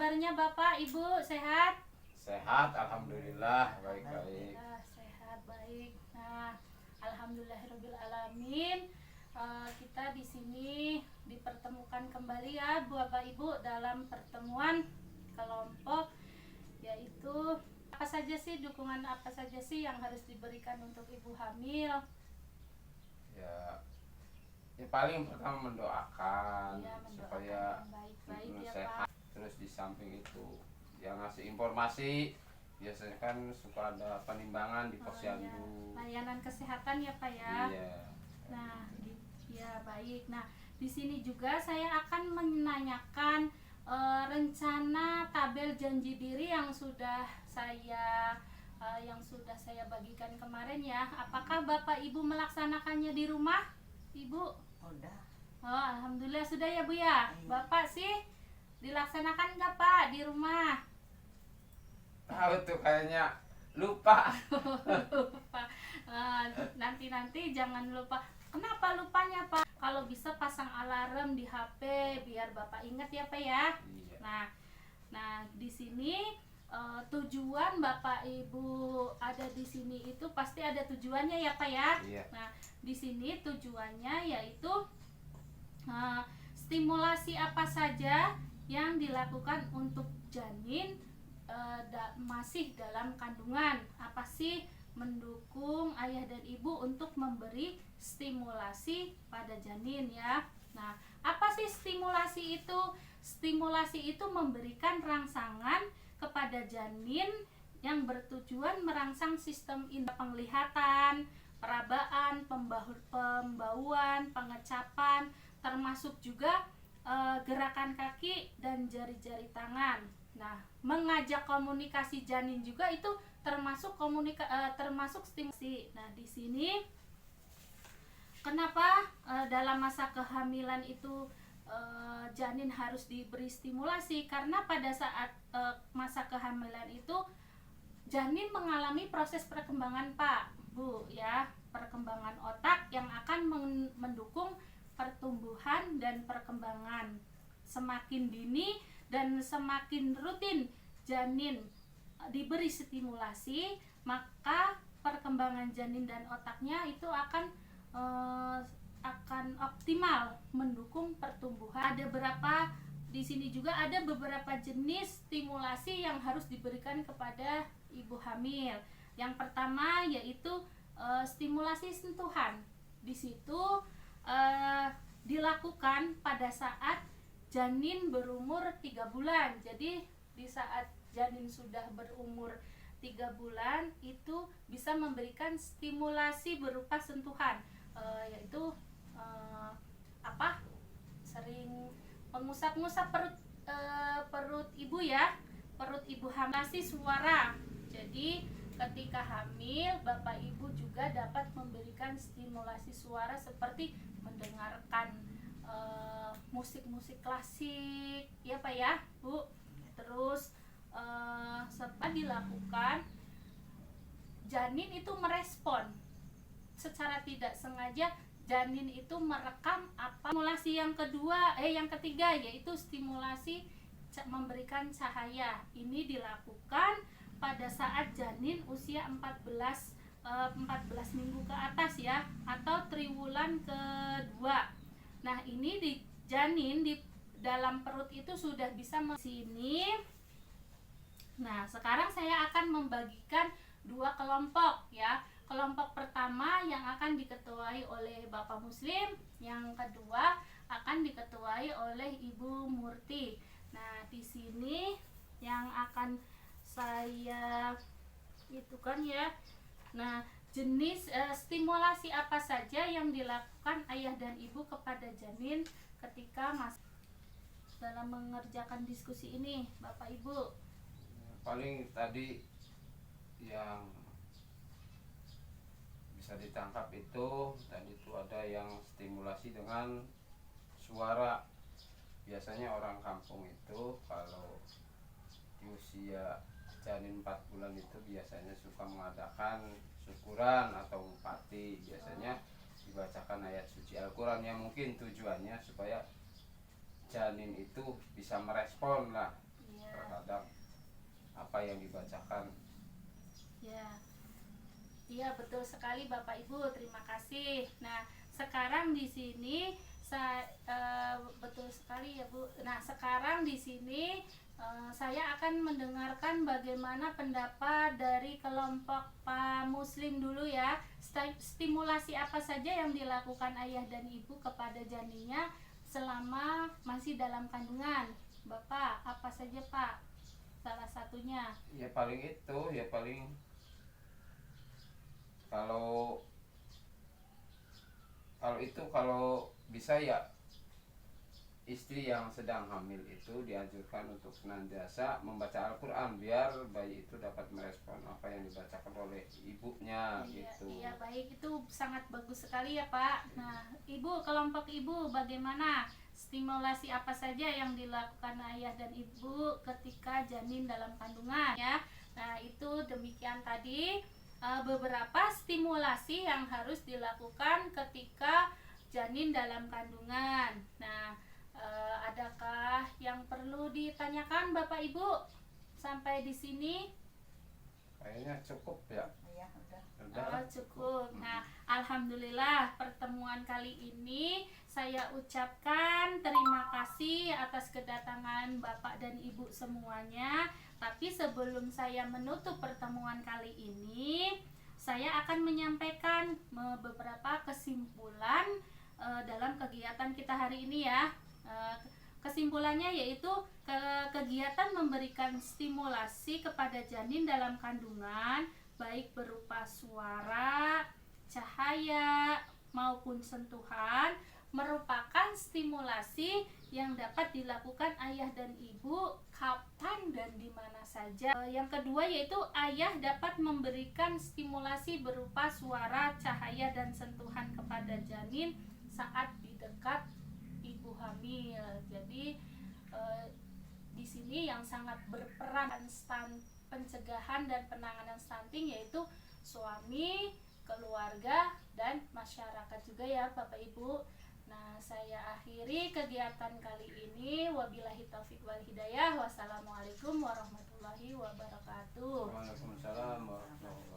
kabarnya Bapak, Ibu, sehat? Sehat, alhamdulillah, baik-baik. Sehat, baik. Nah, alhamdulillahirabbil alamin. Kita di sini dipertemukan kembali ya Bapak Ibu dalam pertemuan kelompok, yaitu dukungan apa saja sih yang harus diberikan untuk ibu hamil? Ya paling pertama mendoakan, Ya, supaya yang baik-baik ibu ya sehat. Pak. Terus di samping itu yang ngasih informasi, biasanya kan suka ada penimbangan di Ya, posyandu. layanan kesehatan ya Pak ya. Iya. Nah, ya baik. Nah, di sini juga saya akan menanyakan rencana tabel janji diri yang sudah saya bagikan kemarin ya. Apakah Bapak Ibu melaksanakannya di rumah, Ibu? Udah. Oh, alhamdulillah sudah ya Bu ya. Iya. Bapak sih dilaksanakan nggak Pak di rumah? Tahu tuh kayaknya lupa. Lupa. Nanti jangan lupa. Kenapa lupanya Pak? Kalau bisa pasang alarm di HP biar Bapak ingat ya Pak ya. Iya. Nah di sini tujuan Bapak Ibu ada di sini itu pasti ada tujuannya ya Pak ya. Iya. Nah di sini tujuannya yaitu stimulasi apa saja yang dilakukan untuk janin masih dalam kandungan. Apa sih? Mendukung ayah dan ibu untuk memberi stimulasi pada janin ya. Nah, apa sih stimulasi itu? Stimulasi itu memberikan rangsangan kepada janin yang bertujuan merangsang sistem indera penglihatan, perabaan, pembauan, pengecapan, termasuk juga gerakan kaki dan jari-jari tangan. Nah, mengajak komunikasi janin juga itu termasuk stimulasi. Nah, di sini kenapa dalam masa kehamilan itu janin harus diberi stimulasi? Karena pada saat masa kehamilan itu janin mengalami proses perkembangan Pak, Bu ya, perkembangan otak yang akan mendukung pertumbuhan dan perkembangan. Semakin dini dan semakin rutin janin diberi stimulasi, maka perkembangan janin dan otaknya itu akan optimal mendukung pertumbuhan. Di sini juga ada beberapa jenis stimulasi yang harus diberikan kepada ibu hamil. Yang pertama yaitu stimulasi sentuhan. Di situ dilakukan pada saat janin berumur 3 bulan. Jadi di saat janin sudah berumur 3 bulan itu bisa memberikan stimulasi berupa sentuhan, yaitu sering mengusap-ngusap perut ibu ya, perut ibu hamil, suara. Jadi ketika hamil Bapak Ibu juga dapat memberikan stimulasi suara seperti mendengarkan musik-musik klasik ya Pak ya Bu. Terus setelah dilakukan, janin itu merespon secara tidak sengaja. Janin itu merekam stimulasi yang ketiga yaitu stimulasi memberikan cahaya. Ini dilakukan pada saat janin usia 14 minggu ke atas ya, atau triwulan kedua. Nah, ini di janin di dalam perut itu sudah bisa sini. Nah, sekarang saya akan membagikan 2 kelompok ya. Kelompok pertama yang akan diketuai oleh Bapak Muslim, yang kedua akan diketuai oleh Ibu Murti. Nah, di sini yang akan saya ya. Nah, jenis stimulasi apa saja yang dilakukan ayah dan ibu kepada janin ketika dalam mengerjakan diskusi ini, Bapak Ibu? Paling tadi yang bisa ditangkap itu tadi itu ada yang stimulasi dengan suara. Biasanya orang kampung itu kalau di usia janin 4 bulan itu biasanya suka mengadakan syukuran atau upati. Biasanya dibacakan ayat suci Al-Quran yang mungkin tujuannya supaya janin itu bisa merespon lah apa yang dibacakan. Ya, iya betul sekali Bapak Ibu, terima kasih. Nah, sekarang di sini betul sekali ya Bu. Nah, sekarang di sini saya akan mendengarkan bagaimana pendapat dari kelompok Muslim dulu ya. Stimulasi apa saja yang dilakukan ayah dan ibu kepada janinnya selama masih dalam kandungan? Bapak, apa saja Pak? Salah satunya. Ya paling itu, ya paling kalau kalau bisa ya istri yang sedang hamil itu dianjurkan untuk senantiasa membaca Al-Quran biar bayi itu dapat merespon apa yang dibacakan oleh ibunya gitu. Iya baik, itu sangat bagus sekali ya Pak. Nah Ibu, kelompok Ibu bagaimana? Stimulasi apa saja yang dilakukan ayah dan ibu ketika janin dalam kandungan ya? Nah itu demikian tadi beberapa stimulasi yang harus dilakukan ketika janin dalam kandungan. Nah, adakah yang perlu ditanyakan Bapak Ibu sampai di sini? Kayaknya cukup ya. Iya, udah. Oh, cukup. Nah, alhamdulillah pertemuan kali ini saya ucapkan terima kasih atas kedatangan Bapak dan Ibu semuanya. Tapi sebelum saya menutup pertemuan kali ini, saya akan menyampaikan beberapa kesimpulan dalam kegiatan kita hari ini ya. Kesimpulannya yaitu kegiatan memberikan stimulasi kepada janin dalam kandungan baik berupa suara, cahaya maupun sentuhan merupakan stimulasi yang dapat dilakukan ayah dan ibu kapan dan di mana saja. Yang kedua yaitu ayah dapat memberikan stimulasi berupa suara, cahaya dan sentuhan kepada janin saat di dekat ibu hamil. Jadi di sini yang sangat berperan pencegahan dan penanganan stunting yaitu suami, keluarga dan masyarakat juga ya Bapak Ibu. Nah, saya akhiri kegiatan kali ini. Wabillahi taufik wal hidayah. Wassalamualaikum warahmatullahi wabarakatuh. Waalaikumsalam warahmatullahi wabarakatuh.